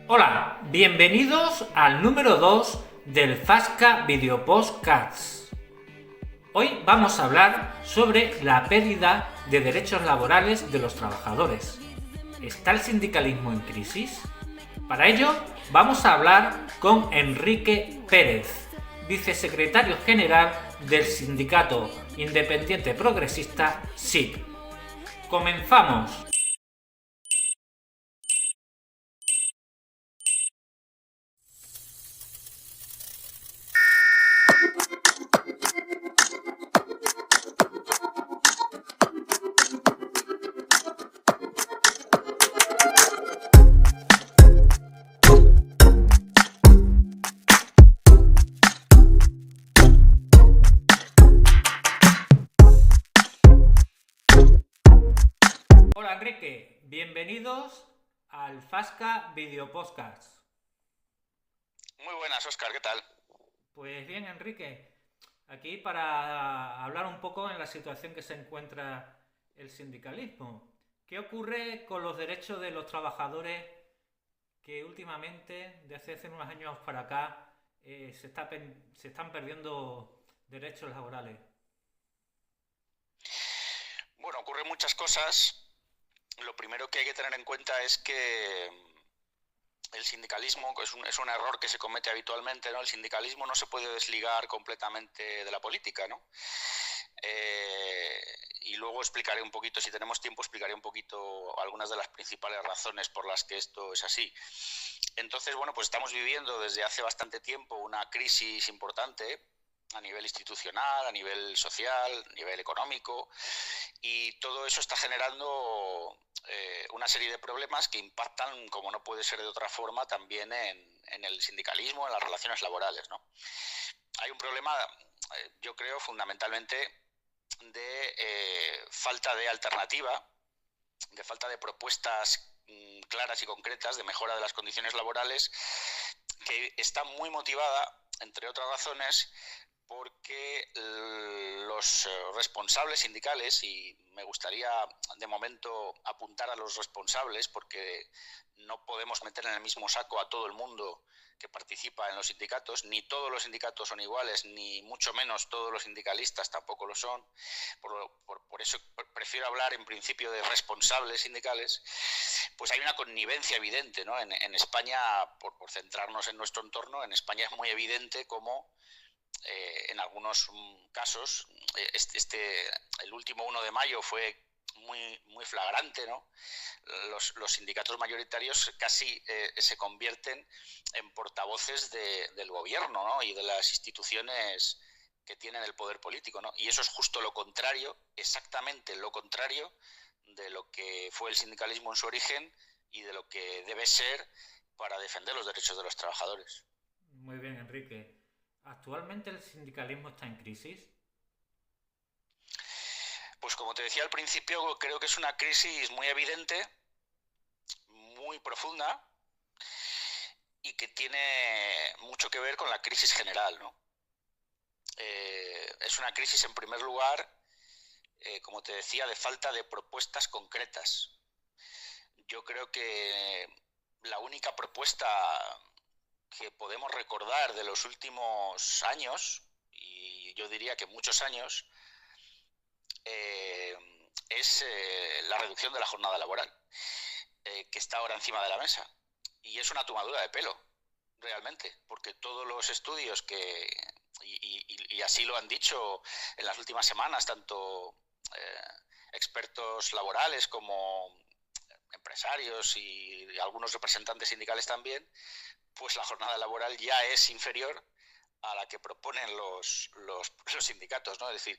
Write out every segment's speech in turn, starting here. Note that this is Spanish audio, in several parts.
Hola, bienvenidos al número 2 del Fasca Video Podcasts. Hoy vamos a hablar sobre la pérdida de derechos laborales de los trabajadores. ¿Está el sindicalismo en crisis? Para ello, vamos a hablar con Enrique Pérez, vicesecretario general del Sindicato Independiente Progresista SIP. ¡Comenzamos! Hola Enrique, bienvenidos al Fasca Video Podcast. Muy buenas, Óscar, ¿qué tal? Pues bien, Enrique, aquí para hablar un poco en la situación que se encuentra el sindicalismo. ¿Qué ocurre con los derechos de los trabajadores que últimamente, desde hace unos años para acá, se están perdiendo derechos laborales? Bueno, ocurren muchas cosas. Lo primero que hay que tener en cuenta es que el sindicalismo es un error que se comete habitualmente, ¿no? El sindicalismo no se puede desligar completamente de la política, ¿no? Y luego explicaré un poquito, si tenemos tiempo, explicaré un poquito algunas de las principales razones por las que esto es así. Entonces, bueno, pues estamos viviendo desde hace bastante tiempo una crisis importante a nivel institucional, a nivel social, a nivel económico, y todo eso está generando una serie de problemas que impactan, como no puede ser de otra forma, también en el sindicalismo, en las relaciones laborales, ¿no? Hay un problema, yo creo, fundamentalmente de falta de alternativa, de falta de propuestas claras y concretas de mejora de las condiciones laborales, que está muy motivada, entre otras razones, porque los responsables sindicales, y me gustaría de momento apuntar a los responsables porque no podemos meter en el mismo saco a todo el mundo que participa en los sindicatos, ni todos los sindicatos son iguales, ni mucho menos todos los sindicalistas tampoco lo son. Por eso prefiero hablar en principio de responsables sindicales. Pues hay una connivencia evidente, ¿no? En España, por centrarnos en nuestro entorno, en España es muy evidente cómo en algunos casos, el último 1 de mayo fue muy flagrante, ¿no? Los sindicatos mayoritarios casi se convierten en portavoces del gobierno, ¿no? Y de las instituciones que tienen el poder político, ¿no? Y eso es justo lo contrario, exactamente lo contrario de lo que fue el sindicalismo en su origen y de lo que debe ser para defender los derechos de los trabajadores. Muy bien, Enrique. ¿Actualmente el sindicalismo está en crisis? Pues como te decía al principio, creo que es una crisis muy evidente, muy profunda y que tiene mucho que ver con la crisis general, ¿no? Es una crisis, en primer lugar, como te decía, de falta de propuestas concretas. Yo creo que la única propuesta que podemos recordar de los últimos años, y yo diría que muchos años, es la reducción de la jornada laboral, que está ahora encima de la mesa. Y es una tomadura de pelo, realmente, porque todos los estudios y así lo han dicho en las últimas semanas, tanto expertos laborales como empresarios y algunos representantes sindicales también, pues la jornada laboral ya es inferior a la que proponen los sindicatos, ¿no? Es decir,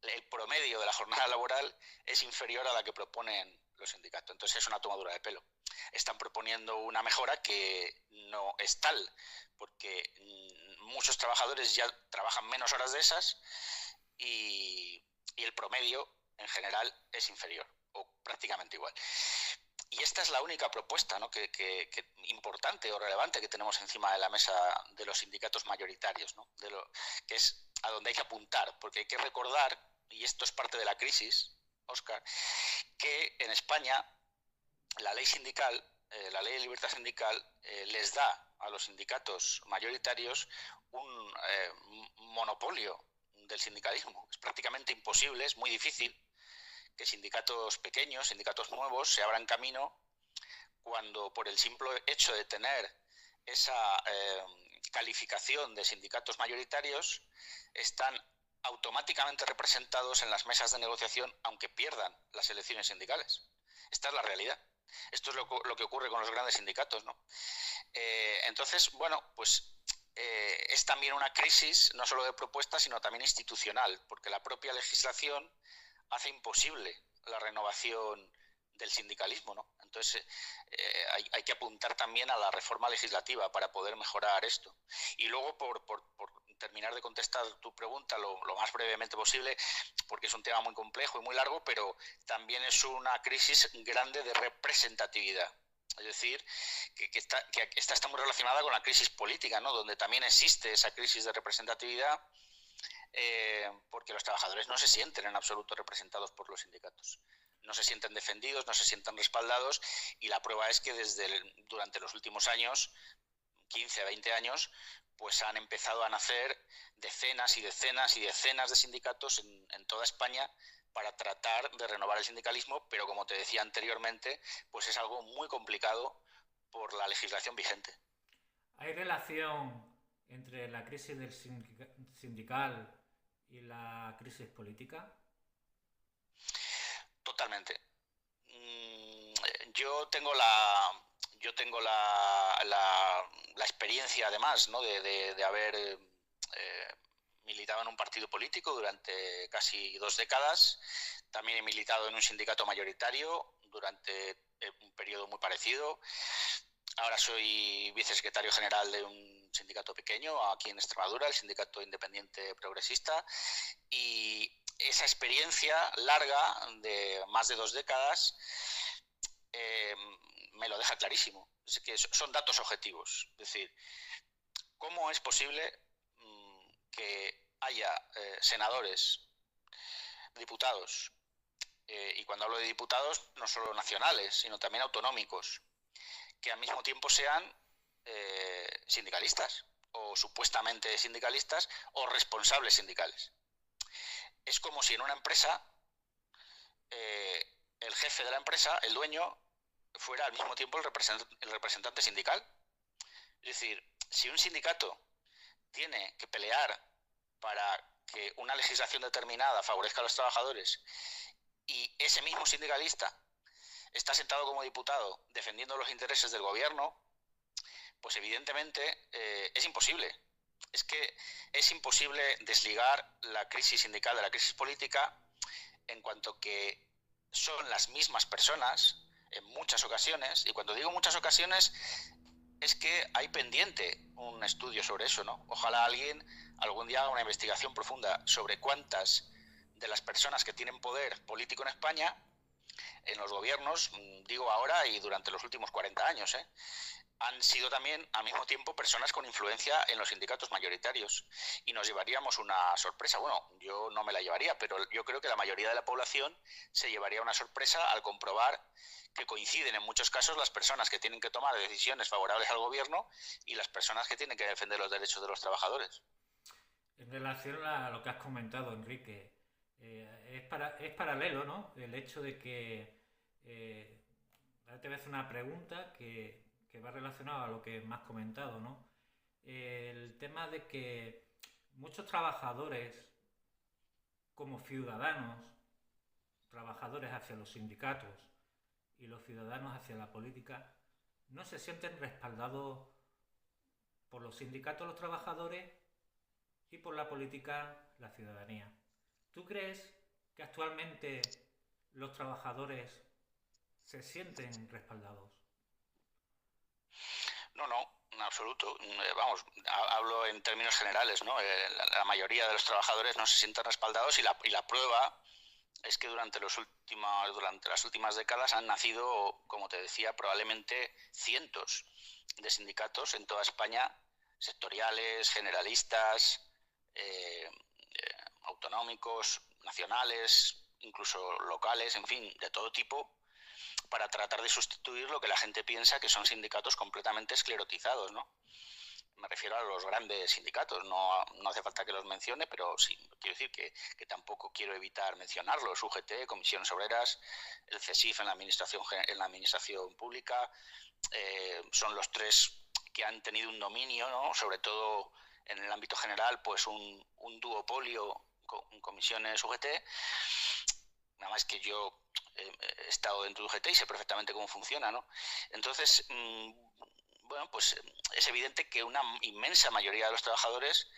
el promedio de la jornada laboral es inferior a la que proponen los sindicatos. Entonces es una tomadura de pelo. Están proponiendo una mejora que no es tal, porque muchos trabajadores ya trabajan menos horas de esas y el promedio en general es inferior o prácticamente igual. Y esta es la única propuesta, ¿no? que importante o relevante que tenemos encima de la mesa de los sindicatos mayoritarios, ¿no? Que es a donde hay que apuntar, porque hay que recordar, y esto es parte de la crisis, Óscar, que en España la ley sindical la ley de libertad sindical les da a los sindicatos mayoritarios un monopolio del sindicalismo. Es prácticamente imposible, es muy difícil que sindicatos pequeños, sindicatos nuevos, se abran camino cuando por el simple hecho de tener esa calificación de sindicatos mayoritarios están automáticamente representados en las mesas de negociación aunque pierdan las elecciones sindicales. Esta es la realidad. Esto es lo que ocurre con los grandes sindicatos, ¿no? Entonces, bueno, pues es también una crisis no solo de propuesta, sino también institucional, porque la propia legislación hace imposible la renovación del sindicalismo, ¿no? Entonces hay que apuntar también a la reforma legislativa para poder mejorar esto. Y luego, por terminar de contestar tu pregunta lo más brevemente posible, porque es un tema muy complejo y muy largo, pero también es una crisis grande de representatividad. Es decir, que está muy relacionada con la crisis política, ¿no? Donde también existe esa crisis de representatividad, porque los trabajadores no se sienten en absoluto representados por los sindicatos. No se sienten defendidos, no se sienten respaldados, y la prueba es que durante los últimos años, 15 a 20 años, pues han empezado a nacer decenas y decenas y decenas de sindicatos en toda España para tratar de renovar el sindicalismo, pero como te decía anteriormente, pues es algo muy complicado por la legislación vigente. ¿Hay relación entre la crisis del sindical y la crisis política? Totalmente. Yo tengo la experiencia, además, ¿no? de haber militado en un partido político durante casi 2 décadas. También he militado en un sindicato mayoritario durante un periodo muy parecido. Ahora soy vicesecretario general de un sindicato pequeño aquí en Extremadura, el Sindicato Independiente Progresista, y esa experiencia larga de más de 2 décadas me lo deja clarísimo. Es que son datos objetivos. Es decir, ¿cómo es posible que haya senadores, diputados, y cuando hablo de diputados no solo nacionales, sino también autonómicos, que al mismo tiempo sean sindicalistas o supuestamente sindicalistas o responsables sindicales? Es como si en una empresa el jefe de la empresa, el dueño, fuera al mismo tiempo el representante sindical. Es decir, si un sindicato tiene que pelear para que una legislación determinada favorezca a los trabajadores y ese mismo sindicalista está sentado como diputado defendiendo los intereses del gobierno, pues evidentemente es imposible. Es que es imposible desligar la crisis sindical de la crisis política, en cuanto que son las mismas personas en muchas ocasiones, y cuando digo muchas ocasiones es que hay pendiente un estudio sobre eso, ¿no? Ojalá alguien algún día haga una investigación profunda sobre cuántas de las personas que tienen poder político en España, en los gobiernos, digo ahora y durante los últimos 40 años, han sido también al mismo tiempo personas con influencia en los sindicatos mayoritarios, y nos llevaríamos una sorpresa. Bueno, yo no me la llevaría, pero yo creo que la mayoría de la población se llevaría una sorpresa al comprobar que coinciden en muchos casos las personas que tienen que tomar decisiones favorables al gobierno y las personas que tienen que defender los derechos de los trabajadores. En relación a lo que has comentado, Enrique, es paralelo, ¿no? El hecho de que ahora te voy a hacer una pregunta que va relacionado a lo que me has comentado, ¿no? El tema de que muchos trabajadores, como ciudadanos, trabajadores hacia los sindicatos y los ciudadanos hacia la política, no se sienten respaldados por los sindicatos los trabajadores y por la política la ciudadanía. ¿Tú crees que actualmente los trabajadores se sienten respaldados? No, en absoluto. Vamos, hablo en términos generales, ¿no? La mayoría de los trabajadores no se sienten respaldados, y la prueba es que durante las últimas décadas han nacido, como te decía, probablemente cientos de sindicatos en toda España, sectoriales, generalistas, autonómicos, nacionales, incluso locales, en fin, de todo tipo, para tratar de sustituir lo que la gente piensa que son sindicatos completamente esclerotizados, ¿no? Me refiero a los grandes sindicatos, no hace falta que los mencione, pero sí, quiero decir que tampoco quiero evitar mencionarlos. UGT, Comisiones Obreras, el CESIF en la administración pública, son los tres que han tenido un dominio, ¿no? Sobre todo en el ámbito general, pues un duopolio con Comisiones UGT. Nada más que yo he estado dentro de UGT y sé perfectamente cómo funciona, ¿no? Entonces, bueno, pues es evidente que una inmensa mayoría de los trabajadores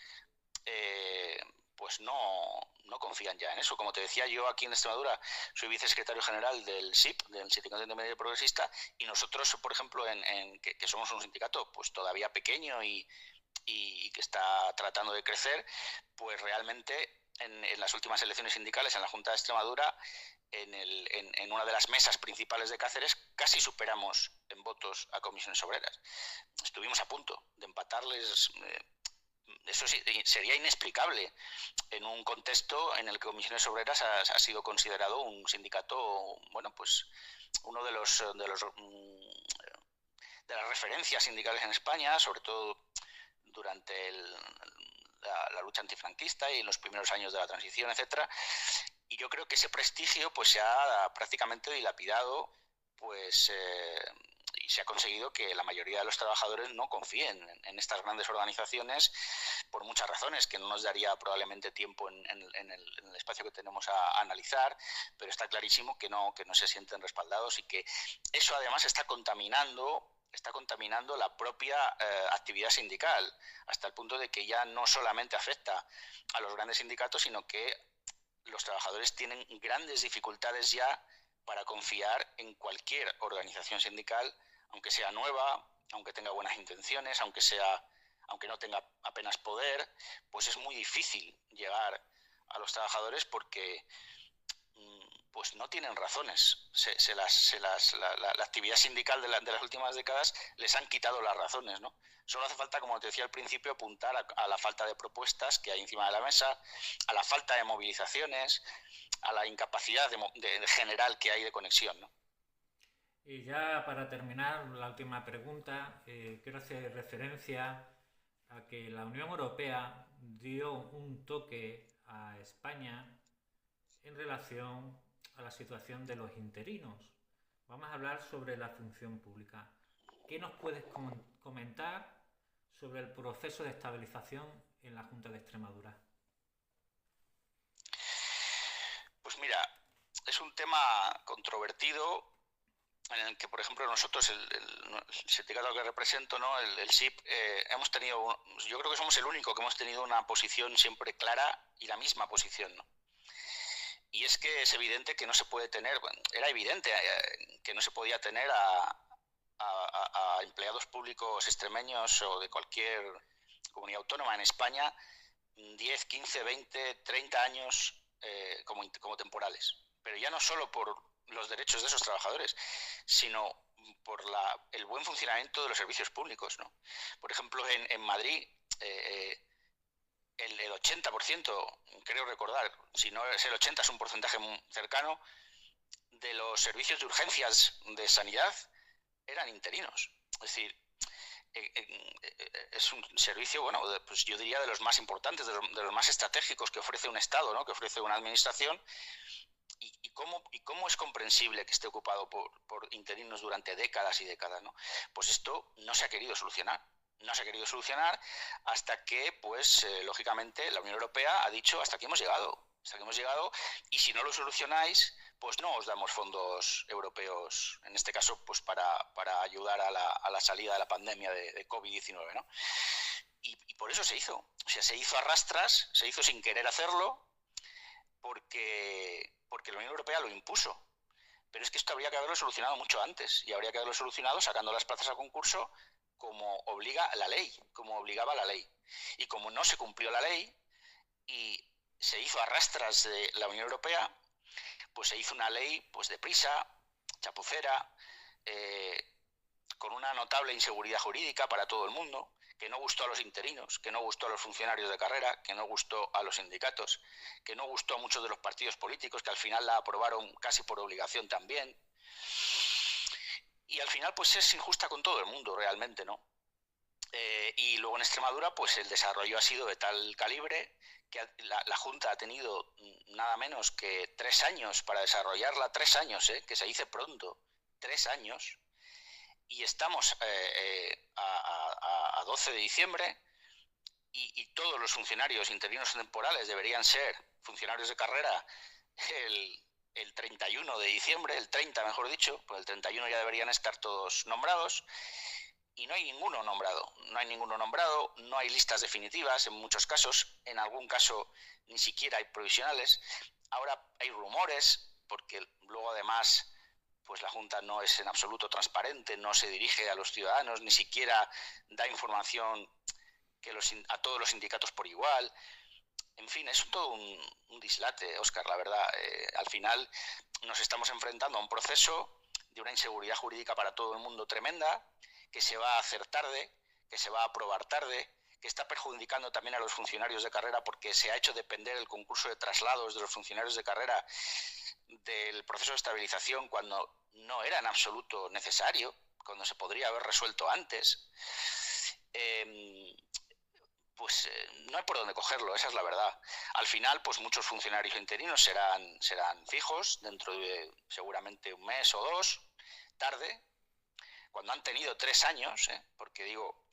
pues no confían ya en eso. Como te decía, yo aquí en Extremadura soy vicesecretario general del SIP, del Sindicato Intermedio Progresista, y nosotros, por ejemplo, que somos un sindicato pues todavía pequeño y que está tratando de crecer, pues realmente en las últimas elecciones sindicales en la Junta de Extremadura, en una de las mesas principales de Cáceres, casi superamos en votos a Comisiones Obreras. Estuvimos a punto de empatarles. Eso sí, sería inexplicable en un contexto en el que Comisiones Obreras ha sido considerado un sindicato, bueno, pues uno de las referencias sindicales en España, sobre todo durante la lucha antifranquista y en los primeros años de la transición, etcétera. Y yo creo que ese prestigio pues se ha prácticamente dilapidado, pues y se ha conseguido que la mayoría de los trabajadores no confíen en estas grandes organizaciones por muchas razones que no nos daría probablemente tiempo en el espacio que tenemos a analizar, pero está clarísimo que no se sienten respaldados y que eso además está contaminando la propia actividad sindical, hasta el punto de que ya no solamente afecta a los grandes sindicatos, sino que los trabajadores tienen grandes dificultades ya para confiar en cualquier organización sindical, aunque sea nueva, aunque tenga buenas intenciones, aunque no tenga apenas poder, pues es muy difícil llegar a los trabajadores porque pues no tienen razones. La actividad sindical de las últimas décadas les han quitado las razones, ¿no? Solo hace falta, como te decía al principio, apuntar a la falta de propuestas que hay encima de la mesa, a la falta de movilizaciones, a la incapacidad de general que hay de conexión, ¿no? Y ya para terminar, la última pregunta, quiero hacer referencia a que la Unión Europea dio un toque a España en relación a la situación de los interinos. Vamos a hablar sobre la función pública. ¿Qué nos puedes comentar sobre el proceso de estabilización en la Junta de Extremadura? Pues mira, es un tema controvertido en el que, por ejemplo, nosotros, el sindicato que represento, ¿no? el SIP, hemos tenido, yo creo que somos el único que hemos tenido una posición siempre clara y la misma posición, ¿no? Y es que es evidente que no se puede tener, bueno, era evidente que no se podía tener a empleados públicos extremeños o de cualquier comunidad autónoma en España 10, 15, 20, 30 años como temporales. Pero ya no solo por los derechos de esos trabajadores, sino por el buen funcionamiento de los servicios públicos, ¿no? Por ejemplo, en Madrid, el 80%, creo recordar, si no es el 80%, es un porcentaje muy cercano, de los servicios de urgencias de sanidad eran interinos. Es decir, es un servicio, bueno, pues yo diría de los más importantes, de los más estratégicos que ofrece un Estado, ¿no? Que ofrece una administración. ¿Y cómo es comprensible que esté ocupado por interinos durante décadas y décadas, ¿no? Pues esto no se ha querido solucionar. No se ha querido solucionar hasta que, pues, lógicamente, la Unión Europea ha dicho hasta aquí hemos llegado. Hasta aquí hemos llegado, y si no lo solucionáis, pues no os damos fondos europeos, en este caso, pues para ayudar a la salida de la pandemia de COVID-19, ¿no? Y por eso se hizo. O sea, se hizo a rastras, se hizo sin querer hacerlo, porque la Unión Europea lo impuso. Pero es que esto habría que haberlo solucionado mucho antes, y habría que haberlo solucionado sacando las plazas a concurso como obliga la ley, como obligaba la ley. Y como no se cumplió la ley y se hizo a rastras de la Unión Europea, pues se hizo una ley pues deprisa, chapucera, con una notable inseguridad jurídica para todo el mundo, que no gustó a los interinos, que no gustó a los funcionarios de carrera, que no gustó a los sindicatos, que no gustó a muchos de los partidos políticos, que al final la aprobaron casi por obligación también. y al final pues es injusta con todo el mundo realmente, ¿no? Y luego en Extremadura pues el desarrollo ha sido de tal calibre que la Junta ha tenido nada menos que 3 años para desarrollarla, 3 años, que se dice pronto, 3 años, y estamos a 12 de diciembre y todos los funcionarios interinos temporales deberían ser funcionarios de carrera el 31 de diciembre, el 30 mejor dicho, pues el 31 ya deberían estar todos nombrados. Y no hay ninguno nombrado, no hay listas definitivas en muchos casos, en algún caso ni siquiera hay provisionales. Ahora hay rumores, porque luego además pues la Junta no es en absoluto transparente, no se dirige a los ciudadanos, ni siquiera da información a todos los sindicatos por igual. En fin, es todo un dislate, Óscar, la verdad. Al final nos estamos enfrentando a un proceso de una inseguridad jurídica para todo el mundo tremenda, que se va a hacer tarde, que se va a aprobar tarde, que está perjudicando también a los funcionarios de carrera porque se ha hecho depender el concurso de traslados de los funcionarios de carrera del proceso de estabilización cuando no era en absoluto necesario, cuando se podría haber resuelto antes. No hay por dónde cogerlo, esa es la verdad. Al final, pues muchos funcionarios interinos serán fijos dentro de seguramente un mes o 2, tarde, cuando han tenido 3 años, porque digo,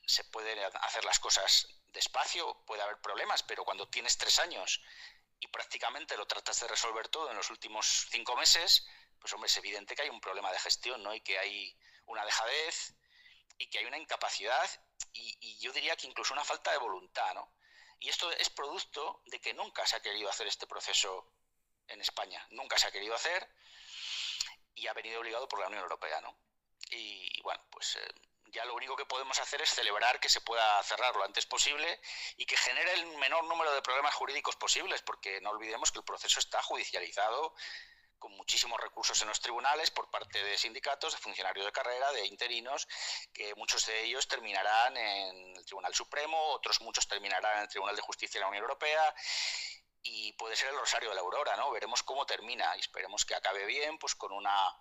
se pueden hacer las cosas despacio, puede haber problemas, pero cuando tienes 3 años y prácticamente lo tratas de resolver todo en los últimos 5 meses, pues hombre, es evidente que hay un problema de gestión, ¿no? Y que hay una dejadez y que hay una incapacidad y yo diría que incluso una falta de voluntad, ¿no? Y esto es producto de que nunca se ha querido hacer este proceso en España, nunca se ha querido hacer y ha venido obligado por la Unión Europea, ¿no? Y bueno, pues ya lo único que podemos hacer es celebrar que se pueda cerrar lo antes posible y que genere el menor número de problemas jurídicos posibles, porque no olvidemos que el proceso está judicializado con muchísimos recursos en los tribunales por parte de sindicatos, de funcionarios de carrera, de interinos, que muchos de ellos terminarán en el Tribunal Supremo, otros muchos terminarán en el Tribunal de Justicia de la Unión Europea, y puede ser el rosario de la aurora, ¿no? Veremos cómo termina y esperemos que acabe bien, pues con una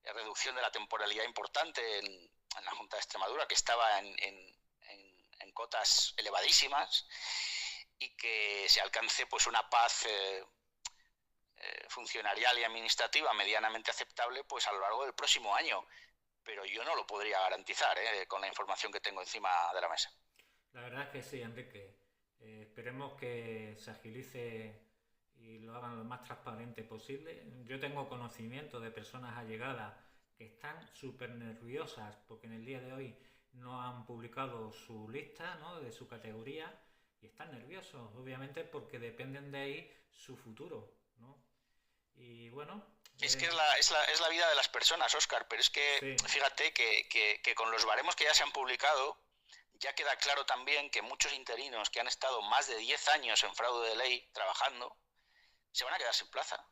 reducción de la temporalidad importante en la Junta de Extremadura, que estaba en cotas elevadísimas, y que se alcance pues una paz funcionarial y administrativa medianamente aceptable pues a lo largo del próximo año. Pero yo no lo podría garantizar con la información que tengo encima de la mesa. La verdad es que sí, Enrique. Esperemos que se agilice y lo hagan lo más transparente posible. Yo tengo conocimiento de personas allegadas que están súper nerviosas porque en el día de hoy no han publicado su lista, ¿no?, de su categoría, y están nerviosos, obviamente, porque dependen de ahí su futuro, ¿no? Y bueno... Es que es la vida de las personas, Óscar, pero es que sí. Fíjate que con los baremos que ya se han publicado, ya queda claro también que muchos interinos que han estado más de 10 años en fraude de ley trabajando, se van a quedar sin plaza.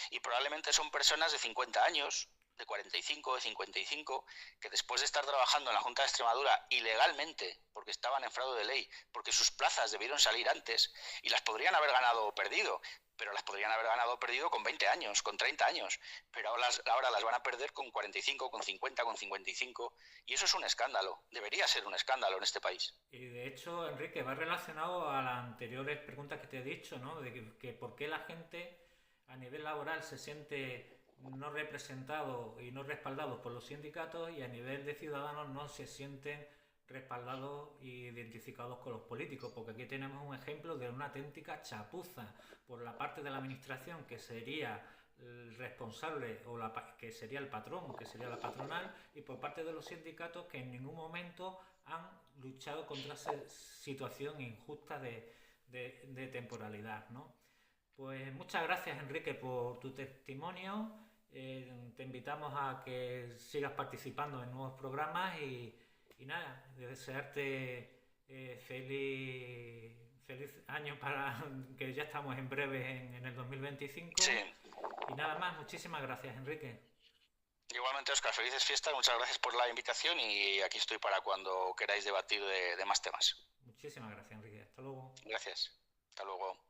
Y probablemente son personas de 50 años, de 45, de 55, que después de estar trabajando en la Junta de Extremadura ilegalmente, porque estaban en fraude de ley, porque sus plazas debieron salir antes, y las podrían haber ganado o perdido, pero las podrían haber ganado o perdido con 20 años, con 30 años, pero ahora las van a perder con 45, con 50, con 55, y eso es un escándalo, debería ser un escándalo en este país. Y de hecho, Enrique, va relacionado a las anteriores preguntas que te he dicho, ¿no?, de que por qué la gente a nivel laboral se siente no representado y no respaldado por los sindicatos, y a nivel de ciudadanos no se sienten respaldados e identificados con los políticos, porque aquí tenemos un ejemplo de una auténtica chapuza por la parte de la administración, que sería el responsable, o que sería el patrón, que sería la patronal, y por parte de los sindicatos, que en ningún momento han luchado contra esa situación injusta de temporalidad, ¿no? Pues muchas gracias, Enrique, por tu testimonio. Te invitamos a que sigas participando en nuevos programas y nada, desearte feliz año, para que ya estamos en breve en el 2025. Sí. Y nada más, muchísimas gracias, Enrique. Igualmente, Óscar, felices fiestas, muchas gracias por la invitación y aquí estoy para cuando queráis debatir de más temas. Muchísimas gracias, Enrique. Hasta luego. Gracias. Hasta luego.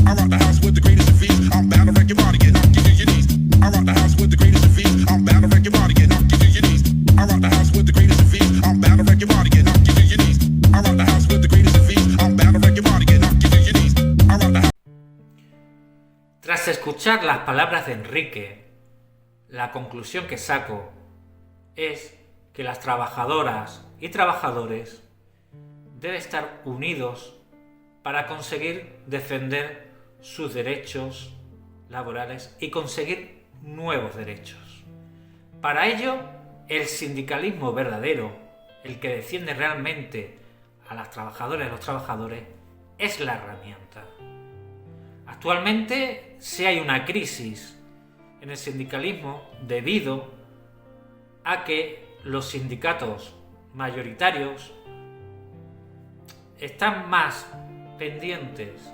I rock the house with the greatest of ease. I'm bound to wreck your body, get knocked, get your knees. I rock the house with the escuchar las palabras de Enrique, la conclusión que saco es que las trabajadoras y trabajadores deben estar unidos para conseguir defender sus derechos laborales y conseguir nuevos derechos. Para ello, el sindicalismo verdadero, el que defiende realmente a las trabajadoras y a los trabajadores, es la herramienta. Actualmente sí hay una crisis en el sindicalismo debido a que los sindicatos mayoritarios están más pendientes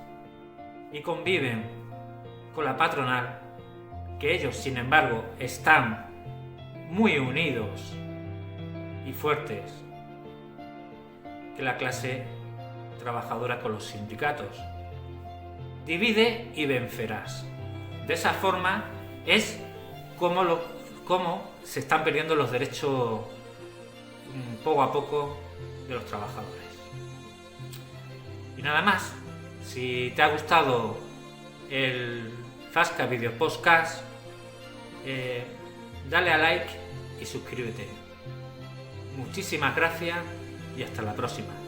y conviven con la patronal, que ellos, sin embargo, están muy unidos y fuertes que la clase trabajadora con los sindicatos. Divide y vencerás. De esa forma es como se están perdiendo los derechos poco a poco de los trabajadores. Y nada más. Si te ha gustado el Zasca Video Podcast, dale a like y suscríbete. Muchísimas gracias y hasta la próxima.